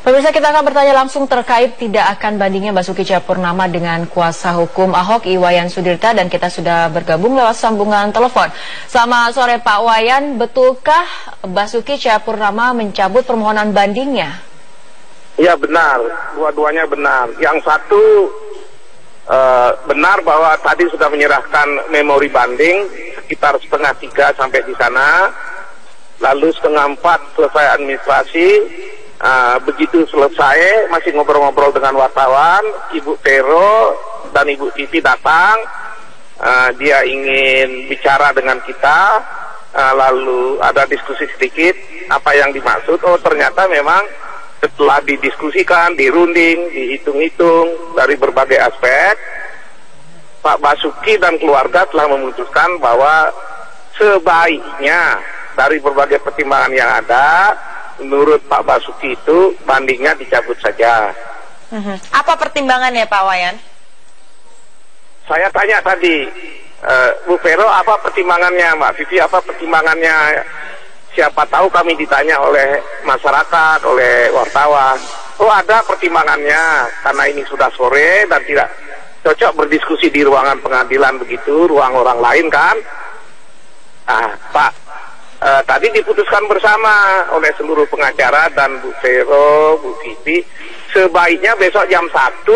Pemirsa, kita akan bertanya langsung terkait tidak akan bandingnya Basuki Cahayapurnama dengan kuasa hukum Ahok, Iwayan Sudirta, dan kita sudah bergabung lewat sambungan telepon. Selamat sore Pak Wayan, betulkah Basuki Cahayapurnama mencabut permohonan bandingnya? Ya benar, dua-duanya benar. Yang satu benar bahwa tadi sudah menyerahkan memori banding sekitar 2:30 sampai di sana, lalu 3:30 selesai administrasi. Begitu selesai masih ngobrol-ngobrol dengan wartawan, Ibu Vero dan Ibu Titi datang. Dia ingin bicara dengan kita, lalu ada diskusi sedikit apa yang dimaksud. Oh, ternyata memang setelah didiskusikan, dirunding, dihitung-hitung dari berbagai aspek, Pak Basuki dan keluarga telah memutuskan bahwa sebaiknya dari berbagai pertimbangan yang ada, menurut Pak Basuki itu bandingnya dicabut saja. Apa pertimbangannya Pak Wayan? Saya tanya tadi, Bu Vero apa pertimbangannya, Mbak Vivi apa pertimbangannya? Siapa tahu kami ditanya oleh masyarakat, oleh wartawan. Oh, ada pertimbangannya karena ini sudah sore dan tidak cocok berdiskusi di ruangan pengadilan begitu, ruang orang lain kan. Pak, tadi diputuskan bersama oleh seluruh pengacara dan Bu Vero, Bu Vivi, sebaiknya besok jam 1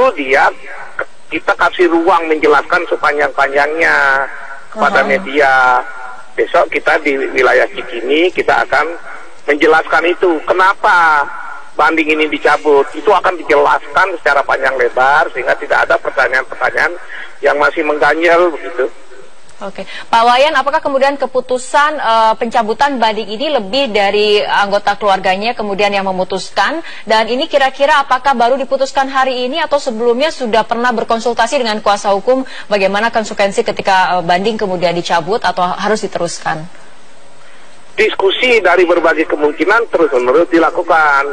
kita kasih ruang menjelaskan sepanjang-panjangnya kepada media. Besok kita di wilayah Cikini kita akan menjelaskan itu. Kenapa banding ini dicabut? Itu akan dijelaskan secara panjang lebar sehingga tidak ada pertanyaan-pertanyaan yang masih mengganjal begitu. Oke, Pak Wayan, apakah kemudian keputusan pencabutan banding ini lebih dari anggota keluarganya kemudian yang memutuskan? Dan ini kira-kira apakah baru diputuskan hari ini atau sebelumnya sudah pernah berkonsultasi dengan kuasa hukum bagaimana konsekuensi ketika banding kemudian dicabut atau harus diteruskan? Diskusi dari berbagai kemungkinan terus-menerus dilakukan.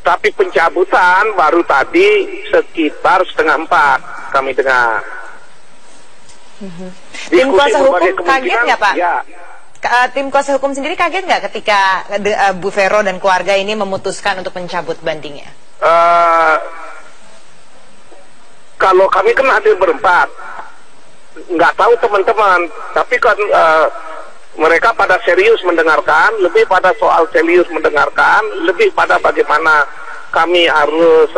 Tapi pencabutan baru tadi sekitar 3:30 kami dengar. Tim kuasa hukum kaget nggak Pak? Ya. Tim kuasa hukum sendiri kaget nggak ketika Bu Vero dan keluarga ini memutuskan untuk mencabut bandingnya? Kalau kami kan hadir berempat, nggak tahu teman-teman, tapi kan mereka pada serius mendengarkan, lebih pada soal serius mendengarkan, lebih pada bagaimana kami harus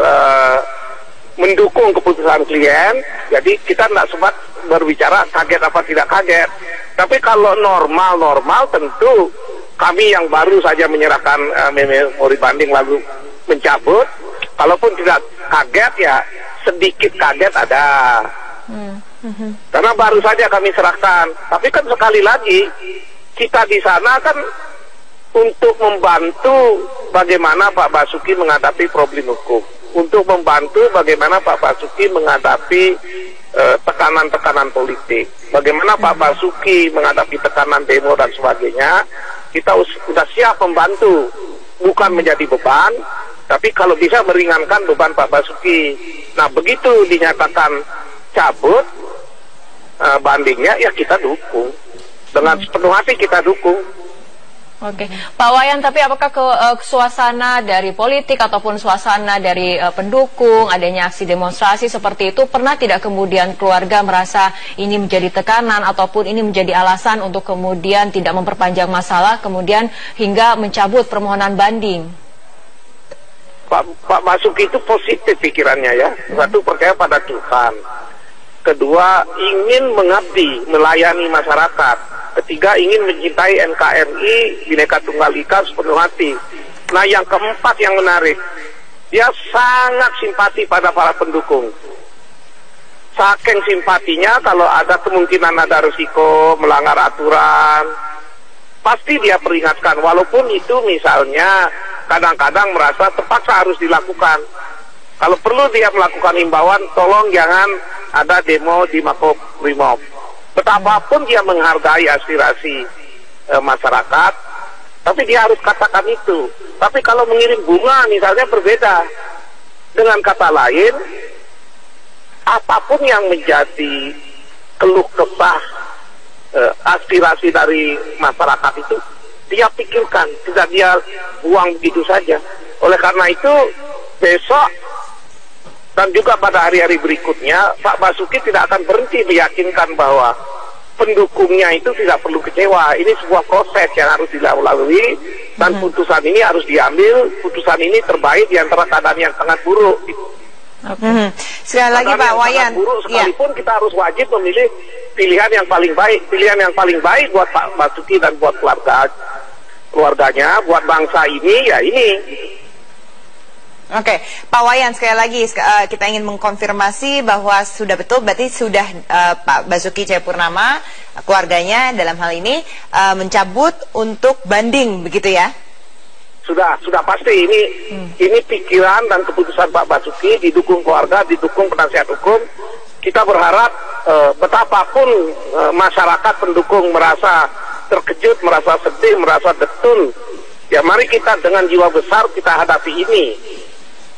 mendukung keputusan klien. Jadi kita tidak sempat berbicara kaget apa tidak kaget. Tapi kalau normal tentu kami yang baru saja menyerahkan memori banding lalu mencabut, kalaupun tidak kaget ya sedikit kaget ada. Karena baru saja kami serahkan. Tapi kan sekali lagi kita di sana kan untuk membantu bagaimana Pak Basuki menghadapi problem hukum, untuk membantu bagaimana Pak Basuki menghadapi tekanan-tekanan politik, bagaimana Pak Basuki menghadapi tekanan demo dan sebagainya. Kita sudah siap membantu, bukan menjadi beban, tapi kalau bisa meringankan beban Pak Basuki. Nah, begitu dinyatakan cabut bandingnya, ya kita dukung dengan sepenuh hati, kita dukung. Oke, Pak Wayan, tapi apakah suasana dari politik ataupun suasana dari pendukung, adanya aksi demonstrasi seperti itu, pernah tidak kemudian keluarga merasa ini menjadi tekanan ataupun ini menjadi alasan untuk kemudian tidak memperpanjang masalah, kemudian hingga mencabut permohonan banding? Pak Basuki itu positif pikirannya ya. Satu, percaya pada Tuhan. Kedua, ingin mengabdi, melayani masyarakat. Ketiga, ingin mencintai NKRI, Bhinneka Tunggal Ika sepenuh hati. Nah, yang keempat yang menarik, dia sangat simpati pada para pendukung. Saking simpatinya, kalau ada kemungkinan ada risiko melanggar aturan, pasti dia peringatkan. Walaupun itu misalnya kadang-kadang merasa terpaksa harus dilakukan. Kalau perlu dia melakukan himbauan, tolong jangan ada demo di Makobrimob. Betapapun dia menghargai aspirasi masyarakat, tapi dia harus katakan itu. Tapi kalau mengirim bunga misalnya berbeda. Dengan kata lain, apapun yang menjadi keluh kesah aspirasi dari masyarakat itu dia pikirkan, tidak dia buang begitu saja. Oleh karena itu, besok dan juga pada hari-hari berikutnya, Pak Basuki tidak akan berhenti meyakinkan bahwa pendukungnya itu tidak perlu kecewa. Ini sebuah proses yang harus dilalui, dan putusan ini harus diambil. Putusan ini terbaik di antara keadaan yang sangat buruk. Sekali lagi Pak Wayan, buruk sekalipun kita harus wajib memilih pilihan yang paling baik. Pilihan yang paling baik buat Pak Basuki dan buat keluarganya, buat bangsa ini, ya ini. Oke, Pak Wayan, sekali lagi kita ingin mengkonfirmasi bahwa sudah betul, berarti sudah Pak Basuki Cahayapurnama, keluarganya dalam hal ini mencabut untuk banding, begitu ya? Sudah pasti. Ini pikiran dan keputusan Pak Basuki, didukung keluarga, didukung penasihat hukum. Kita berharap betapapun masyarakat pendukung merasa terkejut, merasa sedih, merasa betul. Ya mari kita dengan jiwa besar kita hadapi ini.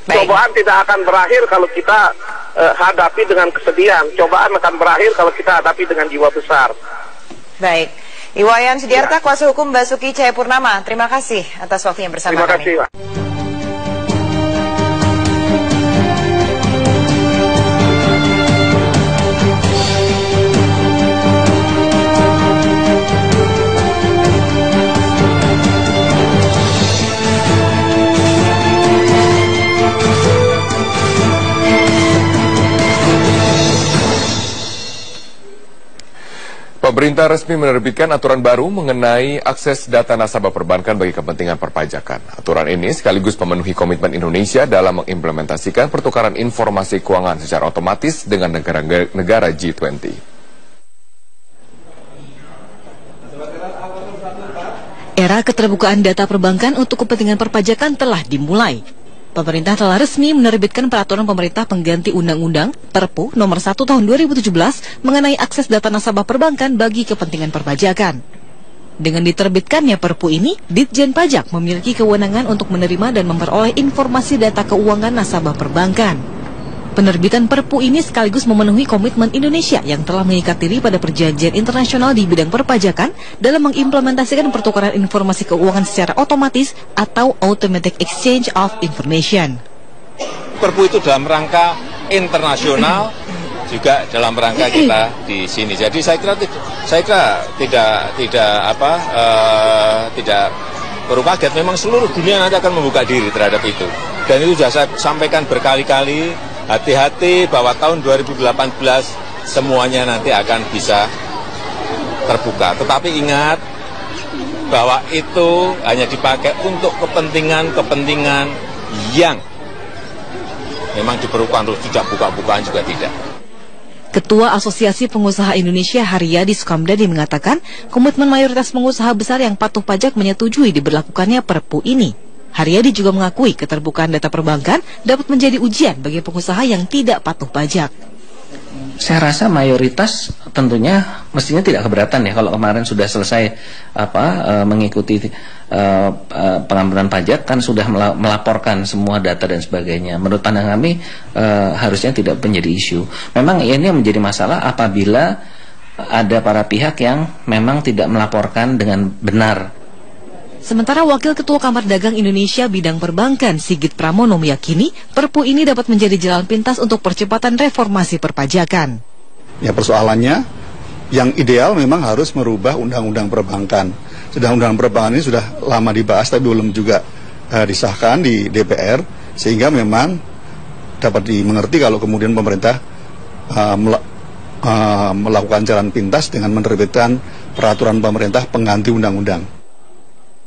Baik. Cobaan tidak akan berakhir kalau kita hadapi dengan kesedihan. Cobaan akan berakhir kalau kita hadapi dengan jiwa besar. Baik. Iwayan Sudiarta, kuasa hukum Basuki Cahayapurnama, terima kasih atas waktunya bersama kami. Terima kasih, Pak. Pemerintah resmi menerbitkan aturan baru mengenai akses data nasabah perbankan bagi kepentingan perpajakan. Aturan ini sekaligus memenuhi komitmen Indonesia dalam mengimplementasikan pertukaran informasi keuangan secara otomatis dengan negara G20. Era keterbukaan data perbankan untuk kepentingan perpajakan telah dimulai. Pemerintah telah resmi menerbitkan peraturan pemerintah pengganti Undang-Undang Perpu Nomor 1 Tahun 2017 mengenai akses data nasabah perbankan bagi kepentingan perpajakan. Dengan diterbitkannya Perpu ini, Ditjen Pajak memiliki kewenangan untuk menerima dan memperoleh informasi data keuangan nasabah perbankan. Penerbitan Perpu ini sekaligus memenuhi komitmen Indonesia yang telah mengikat diri pada perjanjian internasional di bidang perpajakan dalam mengimplementasikan pertukaran informasi keuangan secara otomatis atau Automatic Exchange of Information. Perpu itu dalam rangka internasional, juga dalam rangka kita di sini. Jadi saya kira tidak perlu kaget. Memang seluruh dunia nanti akan membuka diri terhadap itu. Dan itu sudah saya sampaikan berkali-kali. Hati-hati bahwa tahun 2018 semuanya nanti akan bisa terbuka. Tetapi ingat bahwa itu hanya dipakai untuk kepentingan yang memang diperlukan, terus tidak buka-bukaan juga tidak. Ketua Asosiasi Pengusaha Indonesia Haryadi Sukamdhani mengatakan komitmen mayoritas pengusaha besar yang patuh pajak menyetujui diberlakukannya Perpu ini. Haryadi juga mengakui keterbukaan data perbankan dapat menjadi ujian bagi pengusaha yang tidak patuh pajak. Saya rasa mayoritas tentunya mestinya tidak keberatan ya kalau kemarin sudah selesai mengikuti pengampunan pajak, kan sudah melaporkan semua data dan sebagainya. Menurut pandangan kami harusnya tidak menjadi isu. Memang ini menjadi masalah apabila ada para pihak yang memang tidak melaporkan dengan benar. Sementara Wakil Ketua Kamar Dagang Indonesia bidang perbankan Sigit Pramono meyakini Perpu ini dapat menjadi jalan pintas untuk percepatan reformasi perpajakan. Ya, persoalannya yang ideal memang harus merubah undang-undang perbankan. Sedang undang-undang perbankan ini sudah lama dibahas tapi belum juga disahkan di DPR, sehingga memang dapat dimengerti kalau kemudian pemerintah melakukan jalan pintas dengan menerbitkan peraturan pemerintah pengganti undang-undang.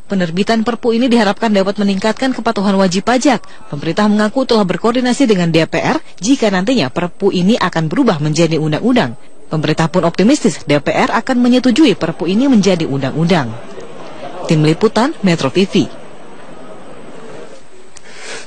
Penerbitan Perpu ini diharapkan dapat meningkatkan kepatuhan wajib pajak. Pemerintah mengaku telah berkoordinasi dengan DPR jika nantinya Perpu ini akan berubah menjadi undang-undang. Pemerintah pun optimistis DPR akan menyetujui Perpu ini menjadi undang-undang. Tim Liputan Metro TV.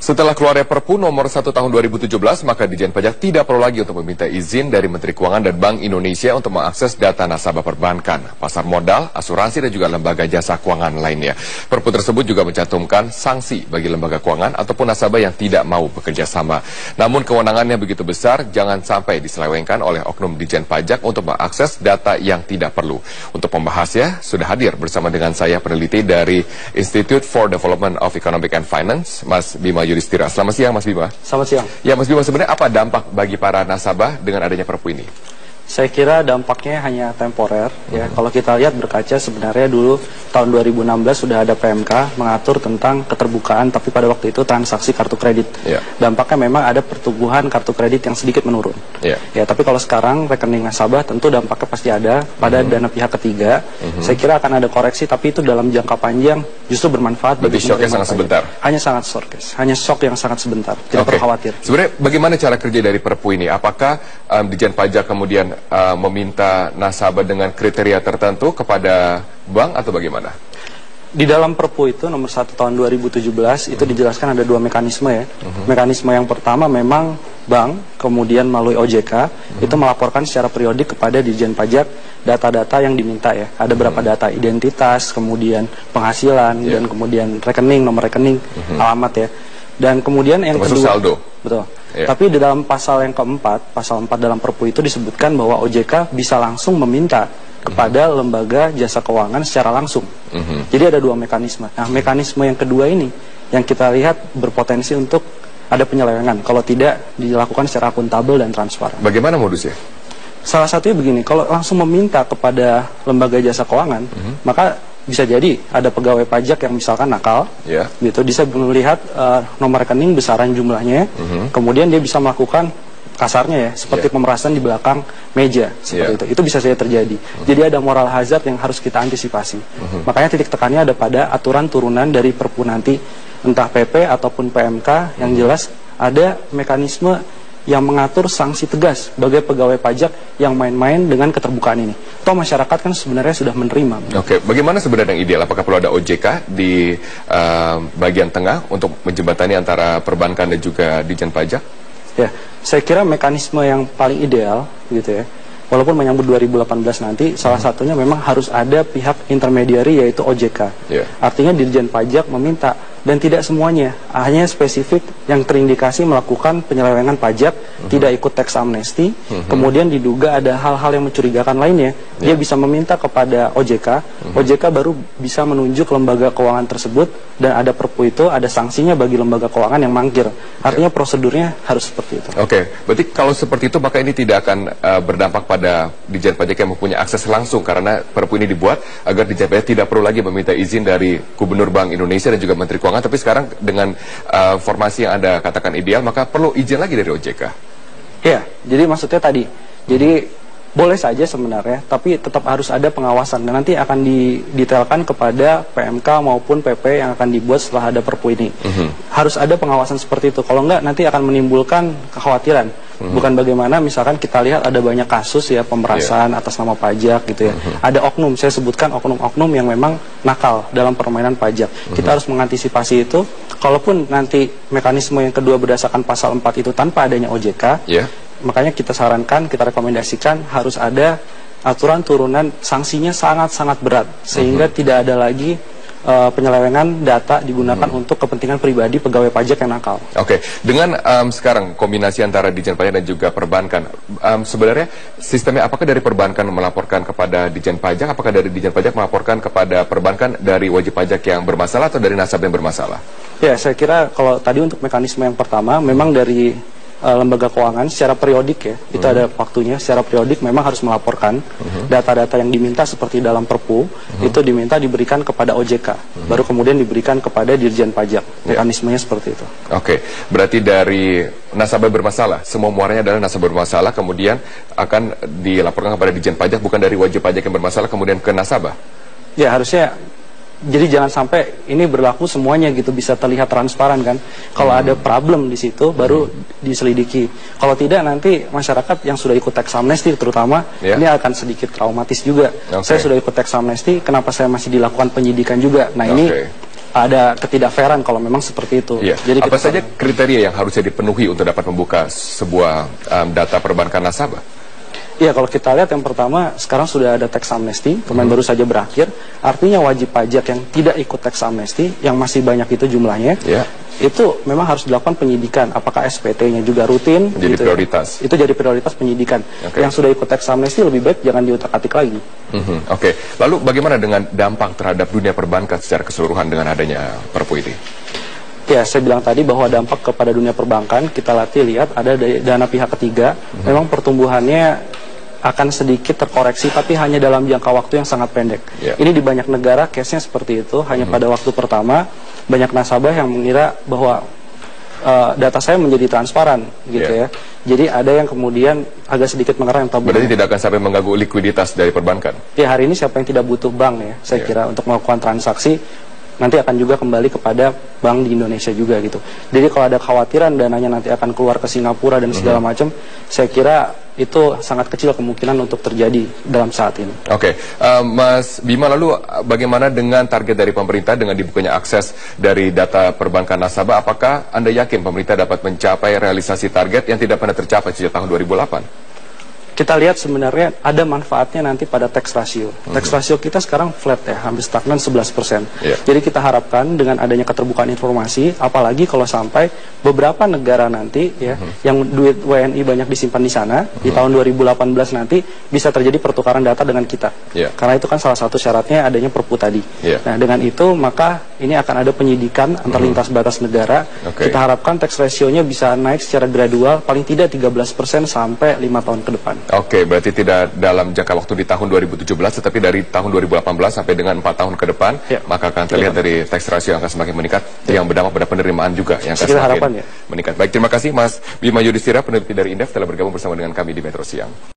Setelah keluarnya Perpu nomor 1 tahun 2017, maka Ditjen Pajak tidak perlu lagi untuk meminta izin dari Menteri Keuangan dan Bank Indonesia untuk mengakses data nasabah perbankan, pasar modal, asuransi, dan juga lembaga jasa keuangan lainnya. Perpu tersebut juga mencantumkan sanksi bagi lembaga keuangan ataupun nasabah yang tidak mau bekerja sama. Namun kewenangannya begitu besar, jangan sampai diselewengkan oleh oknum Ditjen Pajak untuk mengakses data yang tidak perlu. Untuk pembahasnya, sudah hadir bersama dengan saya peneliti dari Institute for Development of Economic and Finance, Mas Bima Yudhistira. Selamat siang, Mas Bima. Selamat siang. Ya, Mas Bima, sebenarnya apa dampak bagi para nasabah dengan adanya Perpu ini? Saya kira dampaknya hanya temporer. Ya, kalau kita lihat berkaca sebenarnya dulu tahun 2016 sudah ada PMK mengatur tentang keterbukaan, tapi pada waktu itu transaksi kartu kredit. Dampaknya memang ada pertumbuhan kartu kredit yang sedikit menurun. Ya, tapi kalau sekarang rekening nasabah tentu dampaknya pasti ada pada dana pihak ketiga. Saya kira akan ada koreksi, tapi itu dalam jangka panjang justru bermanfaat. Berarti shocknya sangat sebentar. Hanya sangat shock, hanya shock yang sangat sebentar. Tidak perlu khawatir. Sebenarnya bagaimana cara kerja dari Perpu ini? Apakah Ditjen Pajak kemudian meminta nasabah dengan kriteria tertentu kepada bank atau bagaimana? Di dalam Perpu itu nomor 1 tahun 2017 itu dijelaskan ada dua mekanisme ya. Mekanisme yang pertama memang bank kemudian melalui OJK itu melaporkan secara periodik kepada Ditjen Pajak data-data yang diminta ya. Ada berapa data identitas, kemudian penghasilan dan kemudian rekening, nomor rekening, alamat ya. Dan kemudian yang termasuk kedua, saldo. Betul. Tapi di dalam pasal yang keempat, pasal 4 dalam Perpu itu disebutkan bahwa OJK bisa langsung meminta kepada lembaga jasa keuangan secara langsung. Jadi ada dua mekanisme. Nah, mekanisme yang kedua ini yang kita lihat berpotensi untuk ada penyelewengan kalau tidak dilakukan secara akuntabel dan transparan. Bagaimana modusnya? Salah satunya begini, kalau langsung meminta kepada lembaga jasa keuangan, maka bisa jadi ada pegawai pajak yang misalkan nakal, gitu, bisa melihat nomor rekening, besaran jumlahnya, kemudian dia bisa melakukan kasarnya ya, seperti pemerasan di belakang meja, seperti itu bisa saja terjadi. Jadi ada moral hazard yang harus kita antisipasi. Makanya titik tekannya ada pada aturan turunan dari Perpu nanti, entah PP ataupun PMK, yang jelas ada mekanisme yang mengatur sanksi tegas bagi pegawai pajak yang main-main dengan keterbukaan ini. Toh masyarakat kan sebenarnya sudah menerima. Oke, bagaimana sebenarnya yang ideal? Apakah perlu ada OJK di bagian tengah untuk menjembatani antara perbankan dan juga Ditjen Pajak? Ya, saya kira mekanisme yang paling ideal gitu ya. Walaupun menyambut 2018 nanti, salah satunya memang harus ada pihak intermediari yaitu OJK. Artinya Ditjen Pajak meminta, dan tidak semuanya, hanya spesifik yang terindikasi melakukan penyelewengan pajak, tidak ikut tax amnesty, kemudian diduga ada hal-hal yang mencurigakan lainnya, dia bisa meminta kepada OJK, OJK baru bisa menunjuk lembaga keuangan tersebut, dan ada Perpu itu, ada sanksinya bagi lembaga keuangan yang mangkir. Artinya prosedurnya harus seperti itu. Oke, berarti kalau seperti itu maka ini tidak akan berdampak pada Ditjen Pajak yang mempunyai akses langsung, karena Perpu ini dibuat agar Ditjen Pajak tidak perlu lagi meminta izin dari Gubernur Bank Indonesia dan juga Menteri Keuangan. Tapi sekarang dengan formasi yang Anda katakan ideal, maka perlu izin lagi dari OJK. Ya, jadi maksudnya tadi, jadi boleh saja sebenarnya, tapi tetap harus ada pengawasan, dan nanti akan didetailkan kepada PMK maupun PP yang akan dibuat setelah ada Perpu ini. Harus ada pengawasan seperti itu, kalau enggak nanti akan menimbulkan kekhawatiran. Bukan bagaimana misalkan kita lihat ada banyak kasus ya pemerasan atas nama pajak gitu ya. Ada oknum, saya sebutkan oknum-oknum yang memang nakal dalam permainan pajak. Kita harus mengantisipasi itu. Kalaupun nanti mekanisme yang kedua berdasarkan pasal 4 itu tanpa adanya OJK, makanya kita sarankan, kita rekomendasikan harus ada aturan turunan sanksinya sangat-sangat berat, sehingga tidak ada lagi penyelewengan data digunakan untuk kepentingan pribadi pegawai pajak yang nakal. Oke, dengan sekarang kombinasi antara Ditjen Pajak dan juga perbankan, sebenarnya sistemnya apakah dari perbankan melaporkan kepada Ditjen Pajak, apakah dari Ditjen Pajak melaporkan kepada perbankan dari wajib pajak yang bermasalah atau dari nasabah yang bermasalah? Ya, saya kira kalau tadi untuk mekanisme yang pertama memang dari lembaga keuangan secara periodik ya, itu ada waktunya, secara periodik memang harus melaporkan data-data yang diminta seperti dalam Perpu, itu diminta diberikan kepada OJK, baru kemudian diberikan kepada Ditjen Pajak. Mekanismenya seperti itu. Oke, berarti dari nasabah bermasalah, semua muaranya adalah nasabah bermasalah, kemudian akan dilaporkan kepada Ditjen Pajak, bukan dari wajib pajak yang bermasalah kemudian ke nasabah? Ya, harusnya. Jadi jangan sampai ini berlaku semuanya gitu, bisa terlihat transparan kan. Kalau ada problem di situ baru diselidiki. Kalau tidak nanti masyarakat yang sudah ikut tax amnesty terutama ini akan sedikit traumatis juga. Saya sudah ikut tax amnesty, kenapa saya masih dilakukan penyidikan juga? Nah ini ada ketidakfairan kalau memang seperti itu. Iya. Jadi apa saja kriteria yang harusnya dipenuhi untuk dapat membuka sebuah data perbankan nasabah? Iya, kalau kita lihat yang pertama, sekarang sudah ada tax amnesty, kemarin baru saja berakhir. Artinya wajib pajak yang tidak ikut tax amnesty, yang masih banyak itu jumlahnya, itu memang harus dilakukan penyidikan. Apakah SPT-nya juga rutin? Jadi gitu prioritas. Ya. Itu jadi prioritas penyidikan. Yang sudah ikut tax amnesty lebih baik jangan diutak-atik lagi. Oke. Lalu bagaimana dengan dampak terhadap dunia perbankan secara keseluruhan dengan adanya Perpu ini? Ya, saya bilang tadi bahwa dampak kepada dunia perbankan, kita lihat ada dana pihak ketiga, memang pertumbuhannya akan sedikit terkoreksi, tapi hanya dalam jangka waktu yang sangat pendek. Ini di banyak negara case-nya seperti itu, hanya pada waktu pertama, banyak nasabah yang mengira bahwa data saya menjadi transparan, gitu ya. Jadi ada yang kemudian agak sedikit mengerang tabungan. Berarti tidak akan sampai mengganggu likuiditas dari perbankan? Ya, hari ini siapa yang tidak butuh bank ya, saya kira untuk melakukan transaksi, nanti akan juga kembali kepada bank di Indonesia juga gitu. Jadi kalau ada kekhawatiran dananya nanti akan keluar ke Singapura dan segala macam, saya kira itu sangat kecil kemungkinan untuk terjadi dalam saat ini. Oke, Mas Bima, lalu bagaimana dengan target dari pemerintah dengan dibukanya akses dari data perbankan nasabah? Apakah Anda yakin pemerintah dapat mencapai realisasi target yang tidak pernah tercapai sejak tahun 2008? Kita lihat sebenarnya ada manfaatnya nanti pada tax ratio. Tax ratio kita sekarang flat ya, hampir stagnan 11%. Jadi kita harapkan dengan adanya keterbukaan informasi, apalagi kalau sampai beberapa negara nanti ya, yang duit WNI banyak disimpan di sana, di tahun 2018 nanti bisa terjadi pertukaran data dengan kita. Karena itu kan salah satu syaratnya adanya Perpu tadi. Nah, dengan itu maka ini akan ada penyidikan antar lintas batas negara. Kita harapkan tax ratio-nya bisa naik secara gradual, paling tidak 13% sampai 5 tahun ke depan. Oke, berarti tidak dalam jangka waktu di tahun 2017, tetapi dari tahun 2018 sampai dengan 4 tahun ke depan, maka akan terlihat dari tax ratio yang akan semakin meningkat, yang berdampak pada penerimaan juga yang akan semakin meningkat. Baik, terima kasih Mas Bima Yudhistira, peneliti dari Indef, telah bergabung bersama dengan kami di Metro Siang.